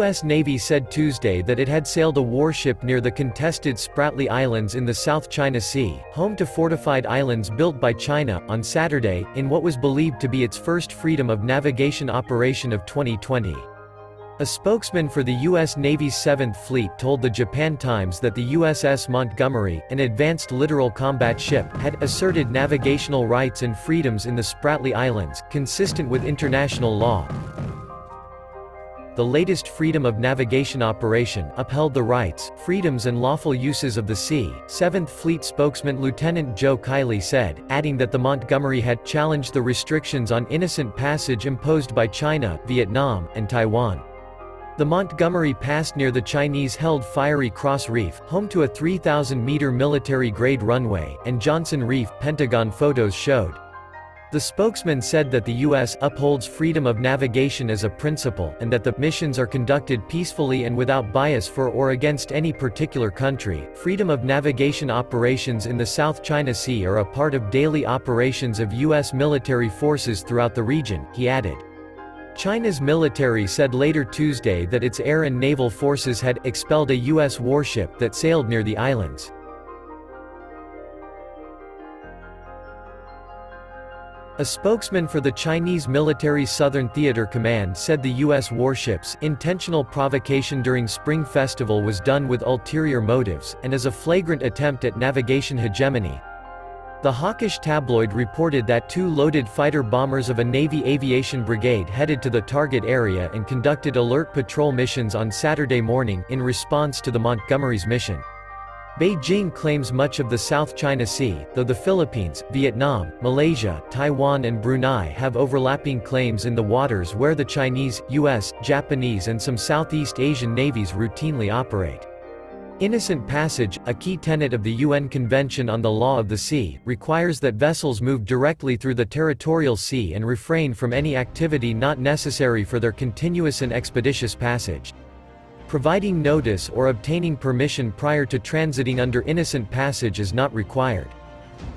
U.S. Navy said Tuesday that it had sailed a warship near the contested Spratly Islands in the South China Sea, home to fortified islands built by China, on Saturday, in what was believed to be its first freedom of navigation operation of 2020. A spokesman for the U.S. Navy's 7th Fleet told the Japan Times that the USS Montgomery, an advanced littoral combat ship, had asserted navigational rights and freedoms in the Spratly Islands, consistent with international law. The latest freedom of navigation operation upheld the rights, freedoms and lawful uses of the sea, 7th Fleet spokesman Lieutenant Joe Kiley said, adding that the Montgomery had challenged the restrictions on innocent passage imposed by China, Vietnam, and Taiwan. The Montgomery passed near the Chinese-held Fiery Cross Reef, home to a 3,000-meter military-grade runway, and Johnson Reef, Pentagon photos showed. The spokesman said that the U.S. upholds freedom of navigation as a principle, and that the missions are conducted peacefully and without bias for or against any particular country. Freedom of navigation operations in the South China Sea are a part of daily operations of U.S. military forces throughout the region, he added. China's military said later Tuesday that its air and naval forces had expelled a U.S. warship that sailed near the islands. A spokesman for the Chinese military's Southern Theater Command said the U.S. warship's intentional provocation during Spring Festival was done with ulterior motives, and as a flagrant attempt at navigation hegemony. The hawkish tabloid reported that 2 loaded fighter bombers of a Navy aviation brigade headed to the target area and conducted alert patrol missions on Saturday morning, in response to the Montgomery's mission. Beijing claims much of the South China Sea, though the Philippines, Vietnam, Malaysia, Taiwan and Brunei have overlapping claims in the waters where the Chinese, US, Japanese and some Southeast Asian navies routinely operate. Innocent passage, a key tenet of the UN Convention on the Law of the Sea, requires that vessels move directly through the territorial sea and refrain from any activity not necessary for their continuous and expeditious passage. Providing notice or obtaining permission prior to transiting under innocent passage is not required.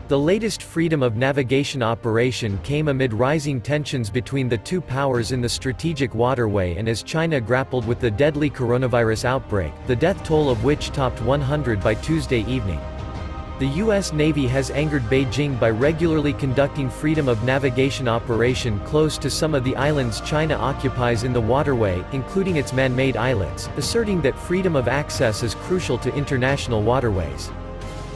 The latest freedom of navigation operation came amid rising tensions between the two powers in the strategic waterway and as China grappled with the deadly coronavirus outbreak, the death toll of which topped 100 by Tuesday evening. The U.S. Navy has angered Beijing by regularly conducting freedom of navigation operation close to some of the islands China occupies in the waterway, including its man-made islets, asserting that freedom of access is crucial to international waterways.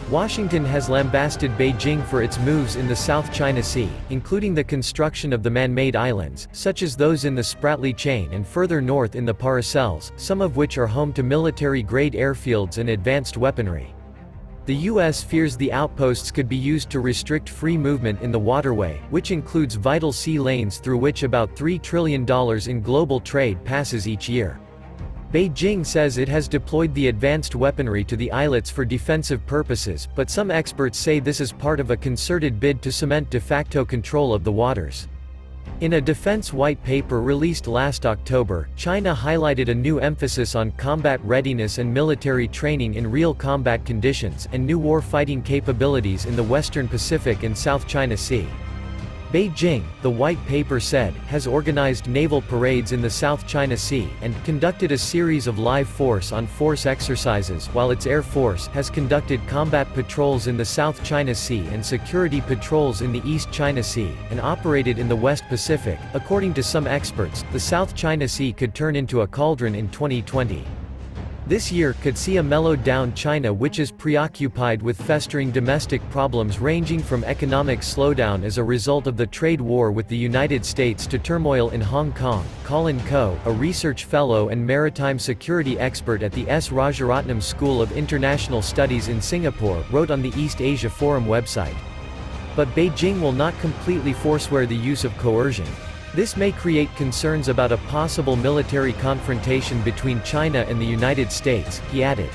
Washington has lambasted Beijing for its moves in the South China Sea, including the construction of the man-made islands, such as those in the Spratly Chain and further north in the Paracels, some of which are home to military-grade airfields and advanced weaponry. The U.S. fears the outposts could be used to restrict free movement in the waterway, which includes vital sea lanes through which about $3 trillion in global trade passes each year. Beijing says it has deployed the advanced weaponry to the islets for defensive purposes, but some experts say this is part of a concerted bid to cement de facto control of the waters. In a defense white paper released last October, China highlighted a new emphasis on combat readiness and military training in real combat conditions, and new war-fighting capabilities in the Western Pacific and South China Sea. Beijing, the white paper said, has organized naval parades in the South China Sea, and conducted a series of live force-on-force exercises, while its Air Force has conducted combat patrols in the South China Sea and security patrols in the East China Sea, and operated in the West Pacific. According to some experts, the South China Sea could turn into a cauldron in 2020. This year could see a mellowed-down China which is preoccupied with festering domestic problems ranging from economic slowdown as a result of the trade war with the United States to turmoil in Hong Kong. Colin Koh, a research fellow and maritime security expert at the S. Rajaratnam School of International Studies in Singapore, wrote on the East Asia Forum website. But Beijing will not completely forswear the use of coercion. This may create concerns about a possible military confrontation between China and the United States, he added.